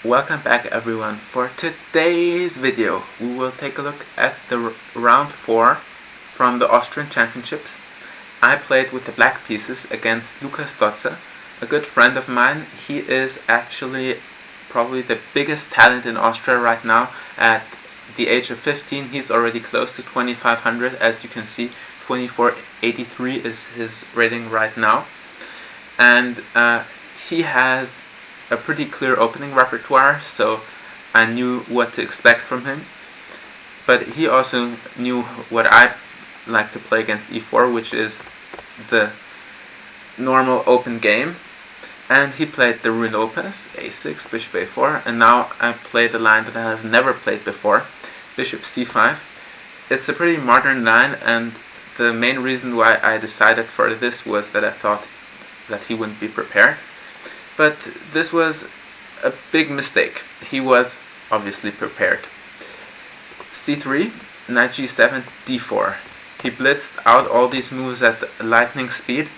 Welcome back everyone. For today's video we will take a look at the round 4 from the Austrian Championships. I played with the black pieces against Lukas Dotzer, a good friend of mine. He is actually probably the biggest talent in Austria right now. At the age of 15 he's already close to 2500. As you can see, 2483 is his rating right now, and he has a pretty clear opening repertoire, so I knew what to expect from him. But he also knew what I like to play against e4, which is the normal open game. And he played the Ruy Lopez, a6, bishop a4, and now I played a line that I have never played before, bishop c5. It's a pretty modern line, and the main reason why I decided for this was that I thought that he wouldn't be prepared. But this was a big mistake. He was obviously prepared. c3, knight g7, d4. He blitzed out all these moves at lightning speed.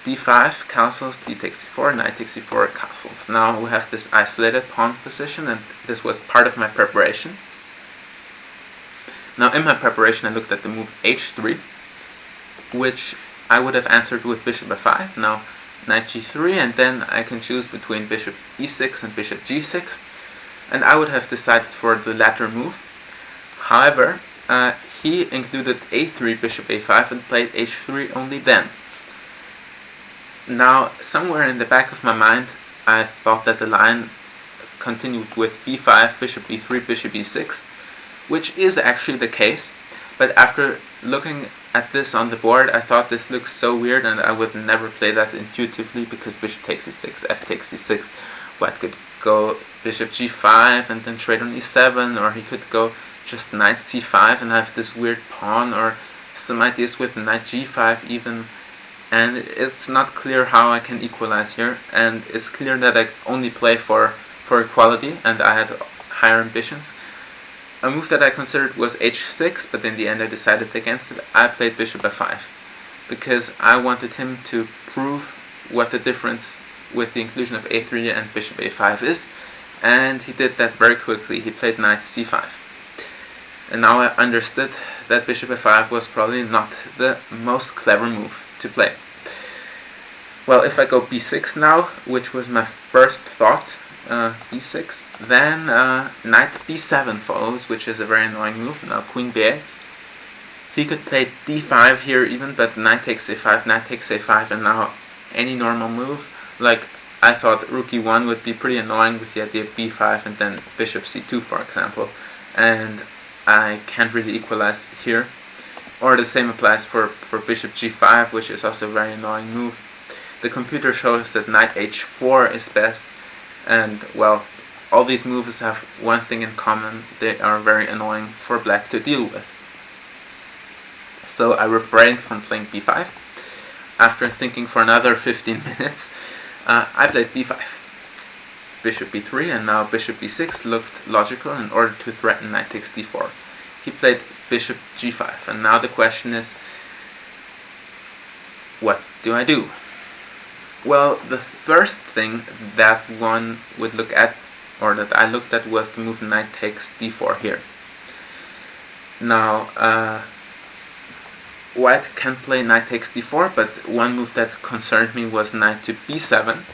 d5, castles, d takes c4, knight takes c4, castles. Now we have this isolated pawn position, and this was part of my preparation. Now in my preparation I looked at the move h3, which I would have answered with bishop f5. Now knight g3, and then I can choose between bishop e6 and bishop g6, and I would have decided for the latter move. However, he included a3, bishop a5, and played h3 only then. Now, somewhere in the back of my mind, I thought that the line continued with b5, bishop e3, bishop e6, which is actually the case. But after looking at this on the board, I thought this looks so weird, and I would never play that intuitively, because bishop takes e6, f takes e6. White could go bishop g5 and then trade on e7, or he could go just knight c5 and have this weird pawn, or some ideas with knight g5 even. And it's not clear how I can equalize here, and it's clear that I only play for equality, and I had higher ambitions. A move that I considered was h6, but in the end I decided against it. I played bishop f5 because I wanted him to prove what the difference with the inclusion of a3 and bishop a5 is, and he did that very quickly. He played knight c5, and now I understood that bishop f5 was probably not the most clever move to play. Well, if I go b6 now, which was my first thought, b6, then knight b7 follows, which is a very annoying move. Now queen b8. He could play d5 here even, but knight takes a5, knight takes a5, and now any normal move, like I thought rook e1 would be pretty annoying with the idea of b5 and then bishop c2, for example, and I can't really equalize here. Or the same applies for bishop g5, which is also a very annoying move. The computer shows that knight h4 is best, and well, all these moves have one thing in common: they are very annoying for black to deal with. So I refrained from playing b5. After thinking for another 15 minutes, I played b5. Bishop b3, and now bishop b6 looked logical in order to threaten knight takes d4. He played bishop g5, and now the question is, what do I do? Well, the first thing that one would look at, or that I looked at, was the move knight takes d4 here. Now, white can play knight takes d4, but one move that concerned me was knight to b7.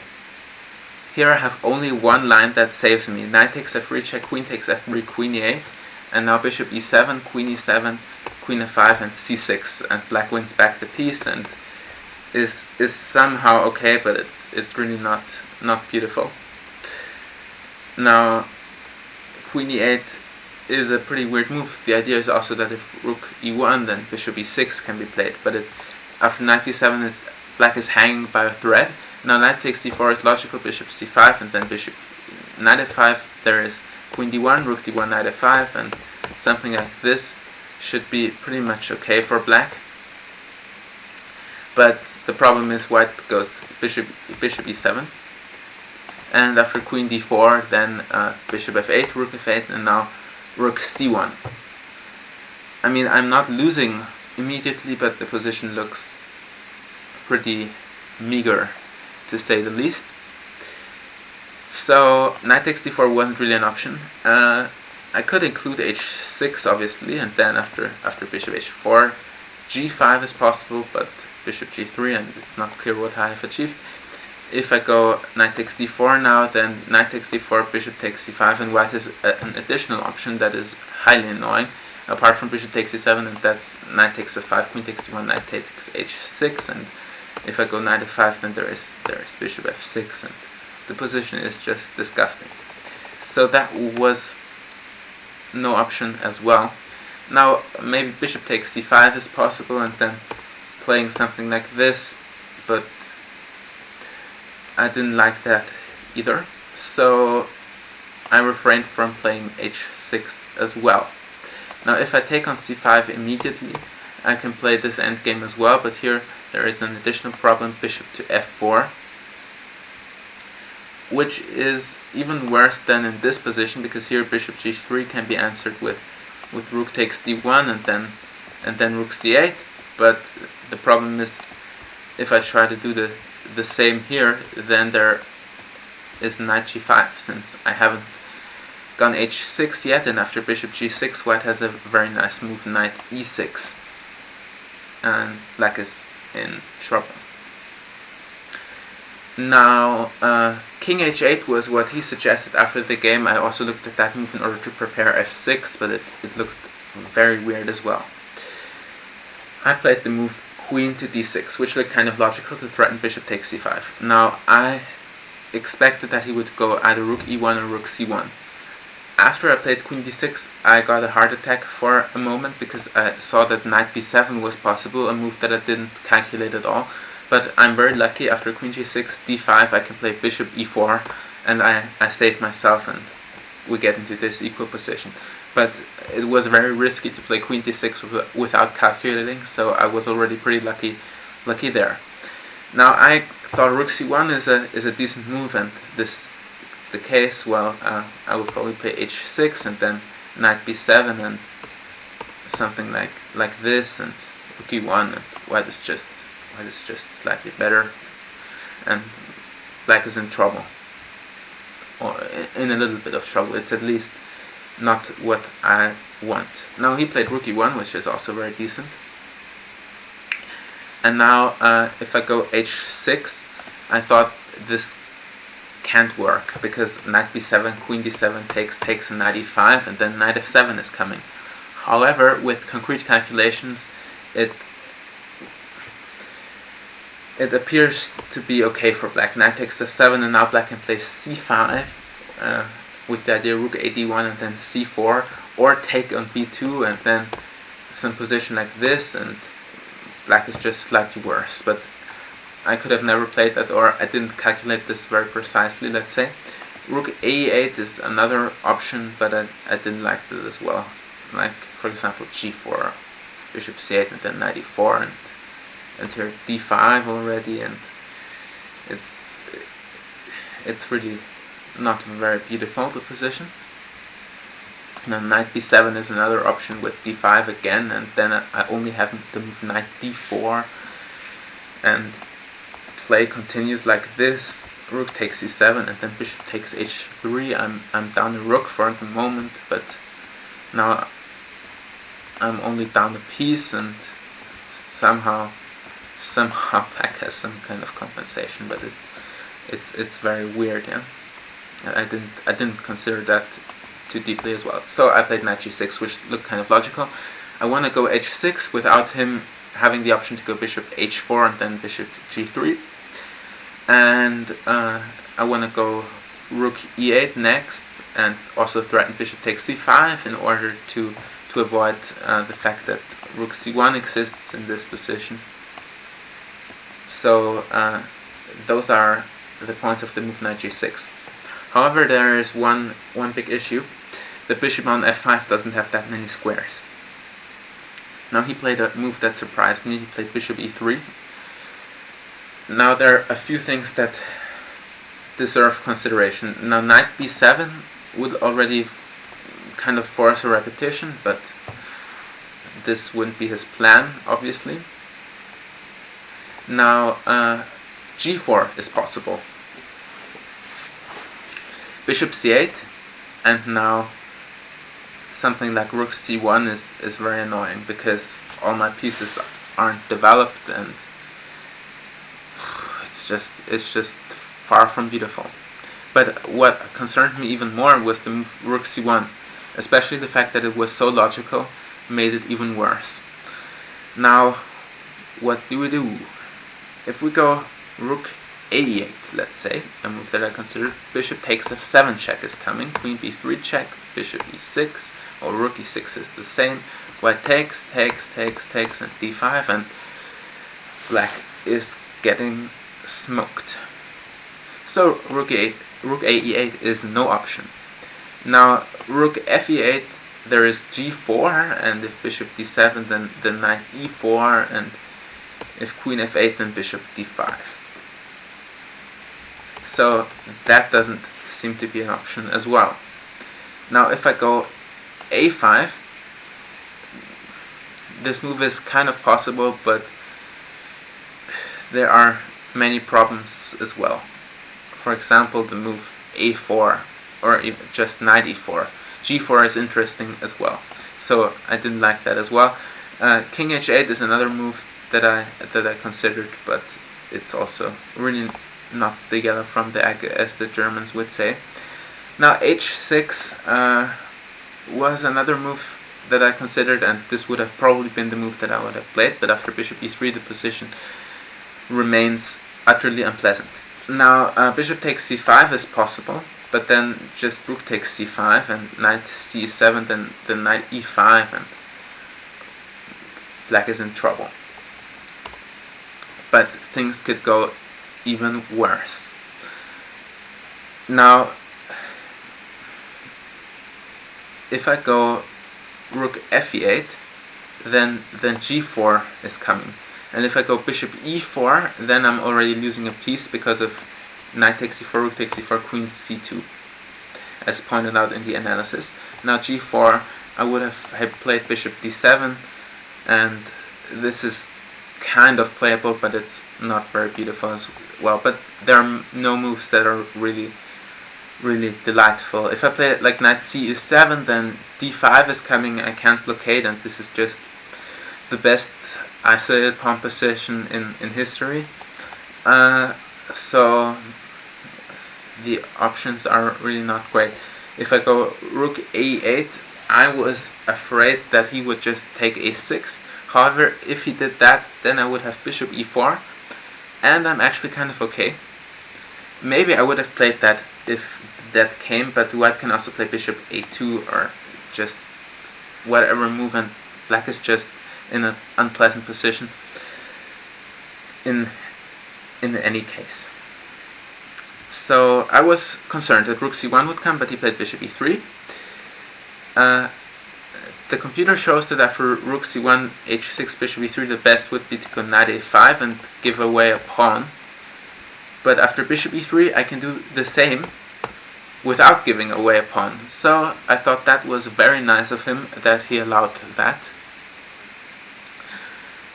Here I have only one line that saves me: knight takes f3, check, queen takes f3, queen e8, and now bishop e7, queen e7, queen f5, and c6, and black wins back the piece and is somehow okay, but it's really not beautiful. Now queen e8 is a pretty weird move. The idea is also that if rook e1, then bishop e6 can be played, but after knight e7 black is hanging by a thread. Now knight takes d4 is logical, bishop c5, and then bishop knight f5. There is queen d1, rook d1, knight f5, and something like this should be pretty much okay for black. But the problem is white goes bishop e7, and after queen d4, then bishop f8, rook f8, and now rook c1. I mean, I'm not losing immediately, but the position looks pretty meager, to say the least. So knight takes d4 wasn't really an option. I could include h6 obviously, and then after bishop h4, g5 is possible, but bishop g3, and it's not clear what I have achieved. If I go knight takes d4 now, then knight takes d4, bishop takes c5, and white has an additional option that is highly annoying, apart from bishop takes c7, and that's knight takes f5, queen takes d1, knight takes h6, and if I go knight f5, then there is bishop f6, and the position is just disgusting. So that was no option as well. Now maybe bishop takes c5 is possible, and then playing something like this, but I didn't like that either, so I refrained from playing h6 as well. Now if I take on c5 immediately, I can play this endgame as well, but here there is an additional problem, bishop to f4, which is even worse than in this position, because here bishop g3 can be answered with rook takes d1 and then rook c8, but the problem is if I try to do the same here, then there is knight g5, since I haven't gone h6 yet, and after bishop g6 white has a very nice move, knight e6, and black is in trouble. Now king h8 was what he suggested after the game. I also looked at that move in order to prepare f6, but it looked very weird as well. I played the move queen to d6, which looked kind of logical to threaten bishop takes c5. Now I expected that he would go either rook e1 or rook c1. After I played queen d6, I got a heart attack for a moment, because I saw that knight b7 was possible, a move that I didn't calculate at all. But I'm very lucky, after queen g6, d5, I can play bishop e4, and I saved myself, and we get into this equal position. But it was very risky to play queen d6 without calculating, so I was already pretty lucky there. Now I thought rook c1 is a decent move, and this is the case. Well, I would probably play h6 and then knight b7 and something like this, and rook e1, and white is just slightly better, and black is in trouble, or in a little bit of trouble. It's at least not what I want. Now he played rook e1, which is also very decent. And now if I go h6, I thought this can't work, because knight b7, queen d7 takes and knight e5, and then knight f7 is coming. However, with concrete calculations, it appears to be okay for black. Knight takes f7, and now black can play c5 with the idea rook a d1 and then c4, or take on b2 and then some position like this, and black is just slightly worse. But I could have never played that, or I didn't calculate this very precisely, let's say. Rook a8 is another option, but I didn't like that as well. Like, for example, g4, bishop c8, and then knight e4, and here d5 already, and it's really not very beautiful, the position. Now knight b7 is another option with d5 again, and then I only have the move knight d4, and play continues like this. Rook takes c7, and then bishop takes h3. I'm down a rook for the moment, but now I'm only down a piece, and somehow black has some kind of compensation, but it's very weird, yeah. I didn't consider that too deeply as well. So I played knight g6, which looked kind of logical. I want to go h6 without him having the option to go bishop h4 and then bishop g3. And I want to go rook e8 next, and also threaten bishop takes c5 in order to avoid the fact that rook c1 exists in this position. So those are the points of the move knight g6. However, there is one big issue. The bishop on f5 doesn't have that many squares. Now he played a move that surprised me. He played bishop e3. Now there are a few things that deserve consideration. Now knight b7 would already kind of force a repetition, but this wouldn't be his plan, obviously. Now g4 is possible. bishop c8, and now something like rook c1 is very annoying because all my pieces aren't developed, and it's just far from beautiful. But what concerned me even more was the move rook c1, especially the fact that it was so logical made it even worse. Now, what do we do? If we go rook a8, let's say, a move that I considered, bishop takes f7 check is coming, queen b3 check, bishop e6, or rook e6 is the same, white takes, and d5, and black is getting smoked. So rook a e8 is no option. Now rook fe8, there is g4, and if bishop d7 then knight e4, and if queen f8 then bishop d5. So that doesn't seem to be an option as well. Now if I go a5, this move is kind of possible, but there are many problems as well. For example, the move a4, or even just knight e4. g4 is interesting as well, so I didn't like that as well. King h8 is another move that I considered, but it's also really not the yellow from the egg, as the Germans would say. Now h6 was another move that I considered, and this would have probably been the move that I would have played, but after bishop e3 the position remains utterly unpleasant. Now bishop takes c5 is possible, but then just rook takes c5 and knight c7, then knight e5, and black is in trouble. But things could go even worse. Now if I go rook fe8, then g4 is coming, and if I go bishop e4, then I'm already losing a piece because of knight takes c4, rook takes c4, queen c2, as pointed out in the analysis. Now g4, I would have played bishop d7, and this is kind of playable, but it's not very beautiful as well. But there are no moves that are really delightful. If I play it like knight c7, then d5 is coming, I can't blockade, and this is just the best isolated pawn position in history. So the options are really not great. If I go rook a8, I was afraid that he would just take a6. However, if he did that, then I would have bishop e4, and I'm actually kind of okay. Maybe I would have played that if that came, but white can also play bishop a2 or just whatever move, and black is just in an unpleasant position in any case. So I was concerned that rook c1 would come, but he played bishop e3. The computer shows that after rook c1, h6, bishop e3, the best would be to go knight a5 and give away a pawn. But after bishop e3, I can do the same without giving away a pawn. So I thought that was very nice of him that he allowed that.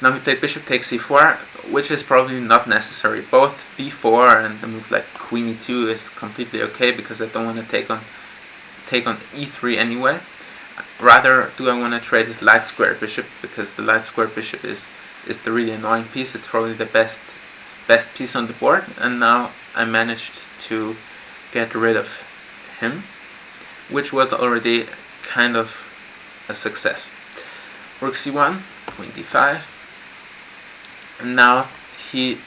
Now he played bishop takes c4, which is probably not necessary. Both b4 and the move like queen e2 is completely okay, because I don't want to take on e3 anyway. Rather, do I want to trade his light square bishop, because the light square bishop is the really annoying piece. It's probably the best piece on the board, and now I managed to get rid of him, which was already kind of a success. Rook c1, queen d5, and now he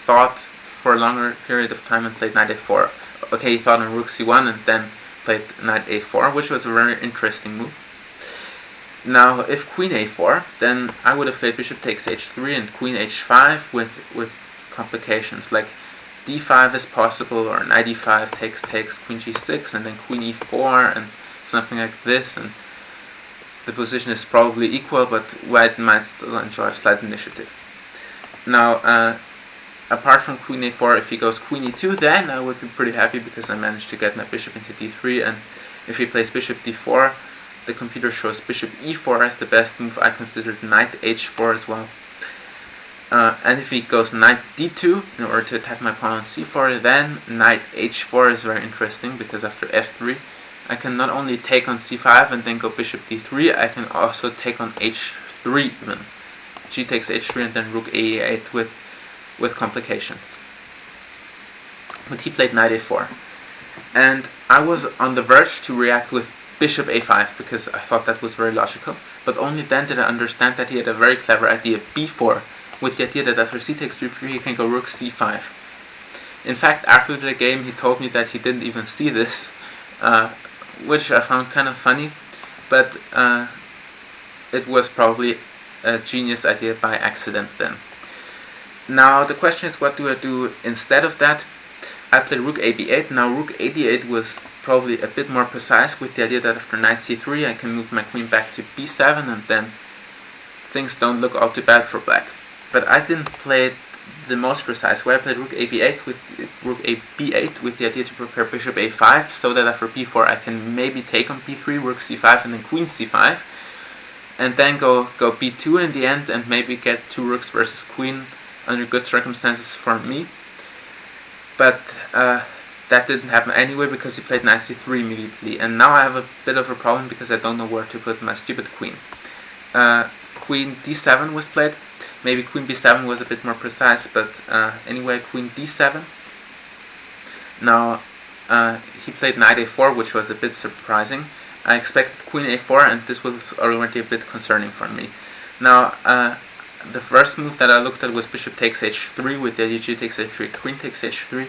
thought for a longer period of time and played knight a4. Okay, he thought on rook c1 and then played knight a4, which was a very interesting move. Now if queen a4, then I would have played bishop takes h3 and queen h5 with complications like d5 is possible, or knight e5 takes queen g6, and then queen e4 and something like this, and the position is probably equal, but white might still enjoy slight initiative. Now apart from queen a4, if he goes queen e2, then I would be pretty happy, because I managed to get my bishop into d3, and if he plays bishop d4, the computer shows bishop e4 as the best move. I considered knight h4 as well. And if he goes knight d2 in order to attack my pawn on c4, then knight h4 is very interesting, because after f3 I can not only take on c5 and then go bishop d3, I can also take on h3 even. G takes h3 and then rook a8 with complications. But he played knight a4. And I was on the verge to react with bishop a5, because I thought that was very logical. But only then did I understand that he had a very clever idea, b4, with the idea that after c takes b3 he can go rook c5. In fact, after the game he told me that he didn't even see this, which I found kind of funny, but it was probably a genius idea by accident then. Now the question is, what do I do instead of that? I played rook ab8. Now rook ad8 was probably a bit more precise, with the idea that after knight c3 I can move my queen back to b7 and then things don't look all too bad for black. But I didn't play it the most precise way. I played rook ab8 with the idea to prepare bishop a5, so that after b4 I can maybe take on b3, rook c5 and then queen c5, and then go b2 in the end and maybe get 2 rooks versus queen under good circumstances for me. But that didn't happen anyway, because he played knight c3 immediately, and now I have a bit of a problem because I don't know where to put my stupid queen. Queen d7 was played. Maybe queen b7 was a bit more precise, but anyway, queen d7. Now he played knight a4, which was a bit surprising. I expected queen a4, and this was already a bit concerning for me. Now the first move that I looked at was bishop takes h3 with the idea g takes h3, queen takes h3.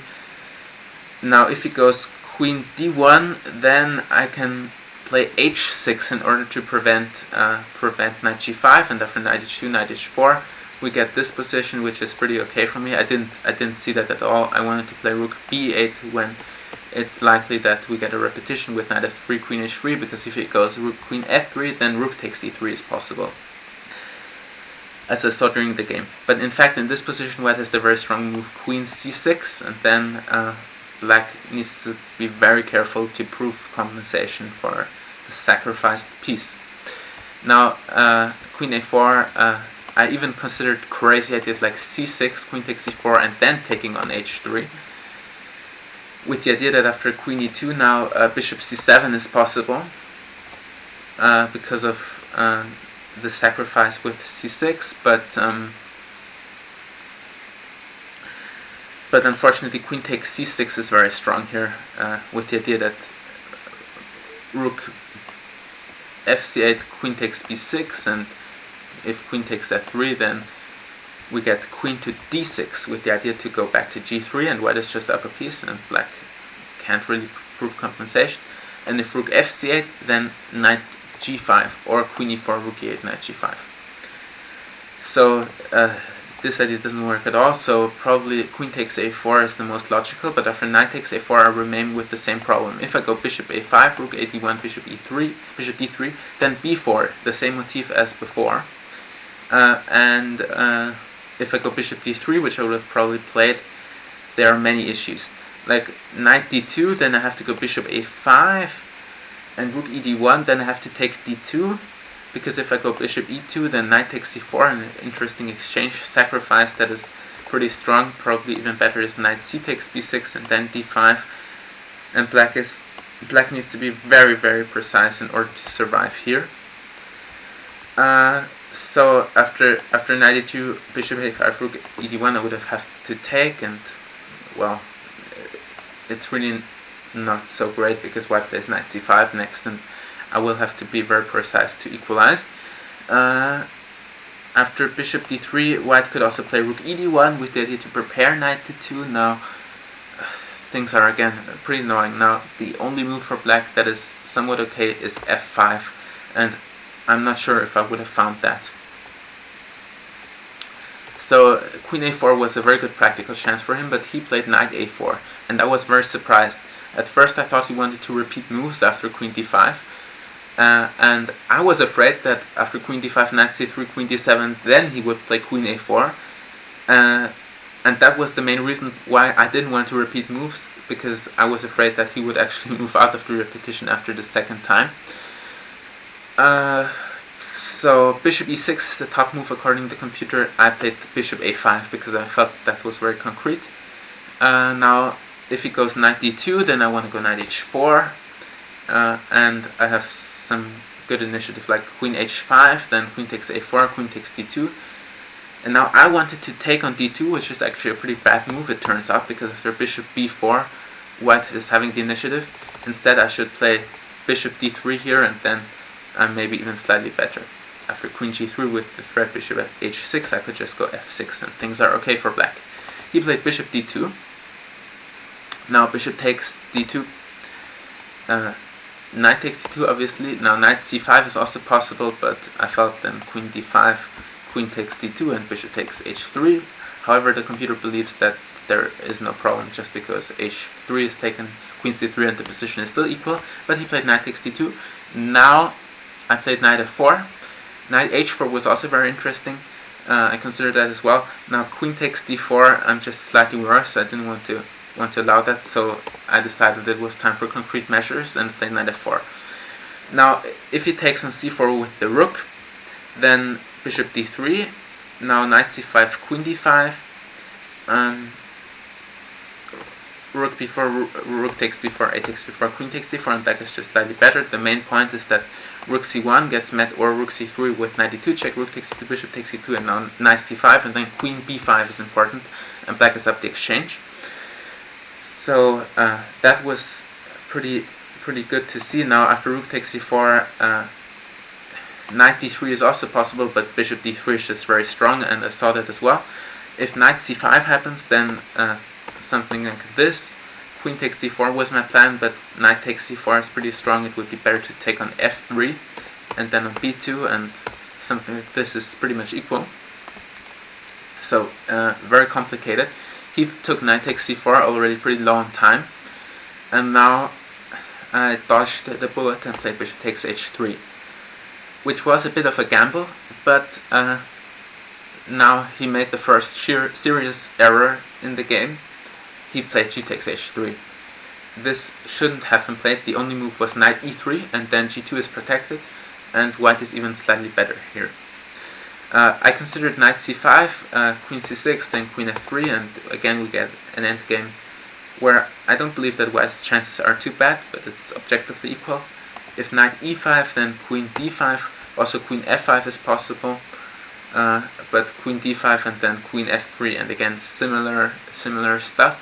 Now if he goes queen d1, then I can play h6 in order to prevent knight g5, and after knight h2, knight h4, we get this position, which is pretty okay for me. I didn't see that at all. I wanted to play rook b8 when it's likely that we get a repetition with knight f3, queen h3, because if it goes rook queen f3, then rook takes e3 is possible, as I saw during the game. But in fact, in this position, white has the very strong move queen c6, and then black needs to be very careful to prove compensation for the sacrificed piece. Now queen a4, I even considered crazy ideas like c6, queen takes c4, and then taking on h3, with the idea that after queen e2, now bishop c7 is possible, because of the sacrifice with c6, but unfortunately queen takes c6 is very strong here, with the idea that rook fc8, queen takes b6, and if queen takes f3, then we get queen to d6, with the idea to go back to g3, and white is just up a piece, and black can't really prove compensation. And if rook fc8, then knight g5, or queen e4, rook e8, knight g5. So this idea doesn't work at all, so probably queen takes a4 is the most logical, but after knight takes a4 I remain with the same problem. If I go bishop a5, rook ad1, bishop e3, bishop d3, then b4, the same motif as before. And if I go bishop d3, which I would have probably played, there are many issues. Like knight d2, then I have to go bishop a5, and rook ed1, then I have to take d2, because if I go bishop e2, then knight takes c4, an interesting exchange sacrifice that is pretty strong. Probably even better is knight c takes b6 and then d5, and black needs to be very, very precise in order to survive here. So after knight e2, bishop a5, rook ed1, I would have to take, and well, it's really not so great because white plays knight c5 next, and I will have to be very precise to equalize. After bishop d3, white could also play rook ed1 with the idea to prepare knight d2. Now things are again pretty annoying. Now the only move for black that is somewhat okay is f5, and I'm not sure if I would have found that. So queen a4 was a very good practical chance for him, but he played knight a4, and I was very surprised. At first I thought he wanted to repeat moves after queen d5, and I was afraid that after queen d5, knight c3, queen d7, then he would play queen a4, and that was the main reason why I didn't want to repeat moves, because I was afraid that he would actually move out of the repetition after the second time. So bishop e6 is the top move according to the computer. I played bishop a5 because I felt that was very concrete. Now if he goes knight d2, then I want to go knight h4, and I have some good initiative like queen h5, then queen takes a4, queen takes d2. And now I wanted to take on d2, which is actually a pretty bad move it turns out, because after bishop b4 white is having the initiative. Instead I should play bishop d3 here, and then I'm maybe even slightly better. After queen g3 with the threat bishop at h6, I could just go f6 and things are okay for black. He played bishop d2. Now bishop takes d2. Knight takes d2 obviously. Now knight c5 is also possible, but I felt then queen d5, queen takes d2, and bishop takes h3. However, the computer believes that there is no problem just because h3 is taken, queen c3, and the position is still equal. But he played knight takes d2. Now I played knight f4. Knight h4 was also very interesting. I considered that as well. Now queen takes d4. I'm just slightly worse. I didn't want to allow that, so I decided it was time for concrete measures and played knight f4. Now if he takes on c4 with the rook, then bishop d3. Now knight c5, queen d5. Rook b4, rook takes b4, a takes b4, queen takes d4, and black is just slightly better. The main point is that rook c1 gets met, or rook c3 with knight d2 check, rook takes d2, bishop takes c2, and now knight c5, and then queen b5 is important, and black is up the exchange. So that was pretty good to see. Now after rook takes c4, knight d3 is also possible, but bishop d3 is just very strong, and I saw that as well. If knight c5 happens, then something like this. Queen takes d4 was my plan, but knight takes c4 is pretty strong. It would be better to take on f3 and then on b2, and something like this is pretty much equal. So very complicated. He took knight takes c4 already pretty low on time, and now I dodged the bullet and played bishop takes h3, which was a bit of a gamble, but now he made the first serious error in the game. He played g takes h3. This shouldn't have been played. The only move was knight e3, and then g2 is protected, and white is even slightly better here. I considered knight c5, queen c6, then queen f3, and again we get an endgame where I don't believe that white's chances are too bad, but it's objectively equal. If knight e5, then queen d5, also queen f5 is possible, but queen d5 and then queen f3, and again similar stuff.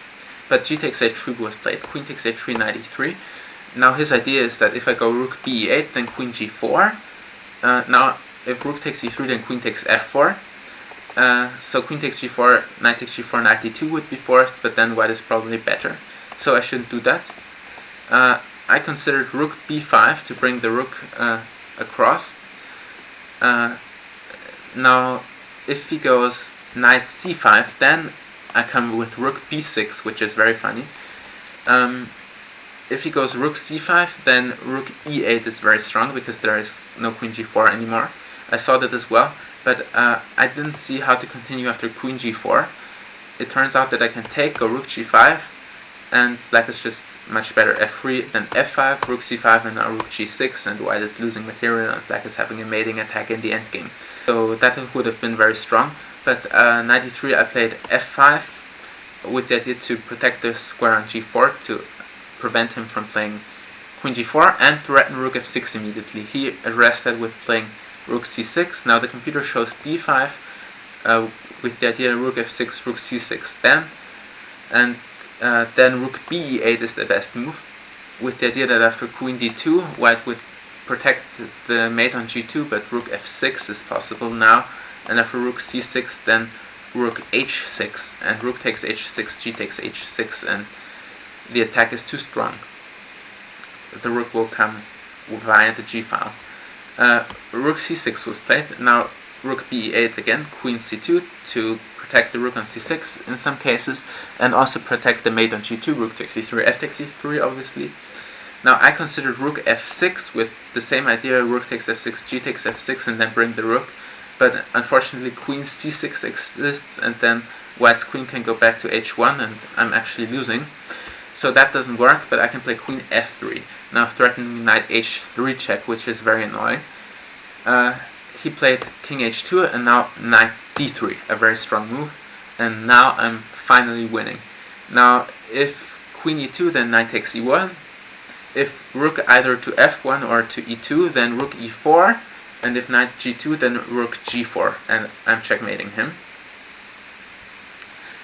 But g takes h3 was played, queen takes h3, knight e3. Now his idea is that if I go rook b e8, then queen g4. Now if rook takes e3, then queen takes f4. So queen takes g4, knight takes g4, knight d2 would be forced, but then white is probably better, so I shouldn't do that. I considered rook b5 to bring the rook across. Now if he goes knight c5, then I come with rook b6, which is very funny. If he goes rook c5, then rook e8 is very strong because there is no queen g4 anymore. I saw that as well, but I didn't see how to continue after queen g4. It turns out that I can take, go rook g5, and black is just much better. f3, then f5, rook c5, and now rook g6, and white is losing material, and black is having a mating attack in the endgame. So that would have been very strong, but knight e3 I played f5 with the idea to protect the square on g4 to prevent him from playing queen g4 and threaten rook f6 immediately. He addressed that with playing rook c6. Now the computer shows d5 with the idea rook f6, rook c6 then, and then rook b8 is the best move, with the idea that after queen d2 white would protect the mate on g2, but rook f6 is possible now, and after rook c6 then rook h6, and rook takes h6, g takes h6, and the attack is too strong. The rook will come via the g file. Rook c6 was played. Now rook b8 again, queen c2 to protect the rook on c6 in some cases, and also protect the mate on g2, rook takes e3, f takes e3 obviously. Now I considered rook f6 with the same idea, rook takes f6, g takes f6, and then bring the rook, but unfortunately queen c6 exists, and then white's queen can go back to h1, and I'm actually losing. So that doesn't work, but I can play queen f3, now threatening knight h3 check, which is very annoying. he played king h2 and now knight d3, a very strong move, and now I'm finally winning. Now if queen e2, then knight takes e1. If rook either to f1 or to e2, then rook e4, and if knight g2, then rook g4, and I'm checkmating him.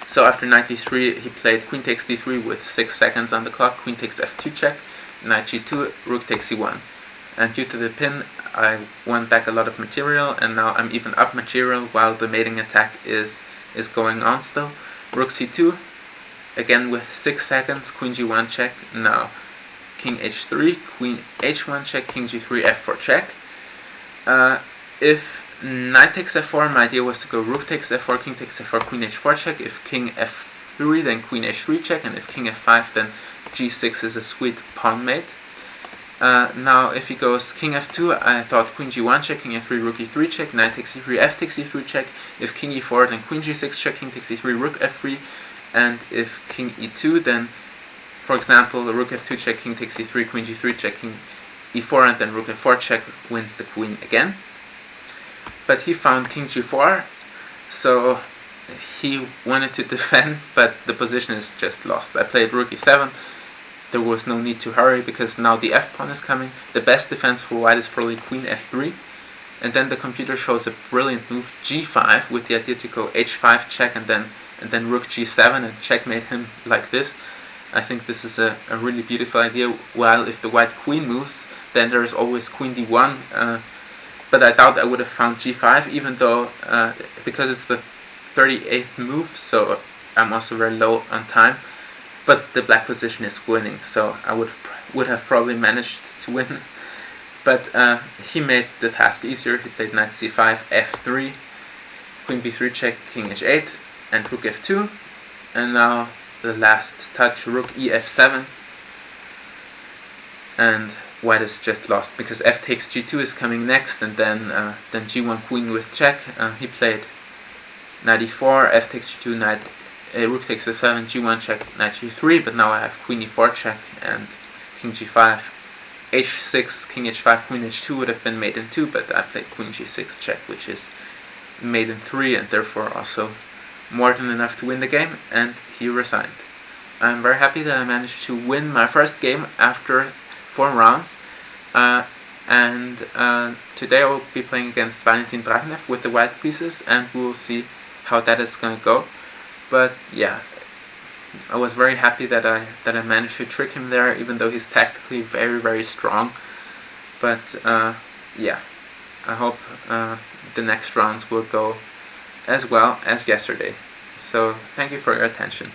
So after knight d3, he played queen takes d3 with 6 seconds on the clock, queen takes f2 check, knight g2, rook takes e1. And due to the pin, I won back a lot of material, and now I'm even up material while the mating attack is going on still. Rook c2, again with 6 seconds, queen g1 check, now king h3, queen h1 check, king g3, f4 check. If knight takes f4, my idea was to go rook takes f4, king takes f4, queen h4 check. If king f3, then queen h3 check, and if king f5, then g6 is a sweet pawn mate. Now if he goes king f2, I thought queen g1 check, king f3, rook e3 check, knight takes e3, f takes e3 check. If king e4, then queen g6 check, king takes e3, rook f3. And if king e2, then for example rook f2 check, king takes e3, queen g3 check, king e4, and then rook f4 check wins the queen again. But he found king g4, so he wanted to defend, but the position is just lost. I played rook e7. There was no need to hurry because now the f-pawn is coming. The best defense for white is probably queen f3. And then the computer shows a brilliant move, g5, with the idea to go h5 check and then rook g7 and checkmate him like this. I think this is a really beautiful idea, while if the white queen moves, then there is always queen d1. But I doubt I would have found g5, even though, because it's the 38th move, so I'm also very low on time. But the black position is winning, so I would have probably managed to win. But he made the task easier. He played knight c5, f3, queen b3 check, king h8, and rook f2. And now the last touch, rook ef7. And white is just lost because f takes g2 is coming next, and then g1 queen with check. He played knight e4, f takes g2, knight rook takes f7, g1 check, knight g3, but now I have queen e4 check and king g5, h6, king h5, queen h2 would have been mate in 2, but I played queen g6 check, which is mate in 3, and therefore also more than enough to win the game, and he resigned. I'm very happy that I managed to win my first game after 4 rounds, and today I will be playing against Valentin Brachnev with the white pieces, and we will see how that is going to go. But yeah, I was very happy that I managed to trick him there, even though he's tactically very, very strong. But yeah, I hope the next rounds will go as well as yesterday. So thank you for your attention.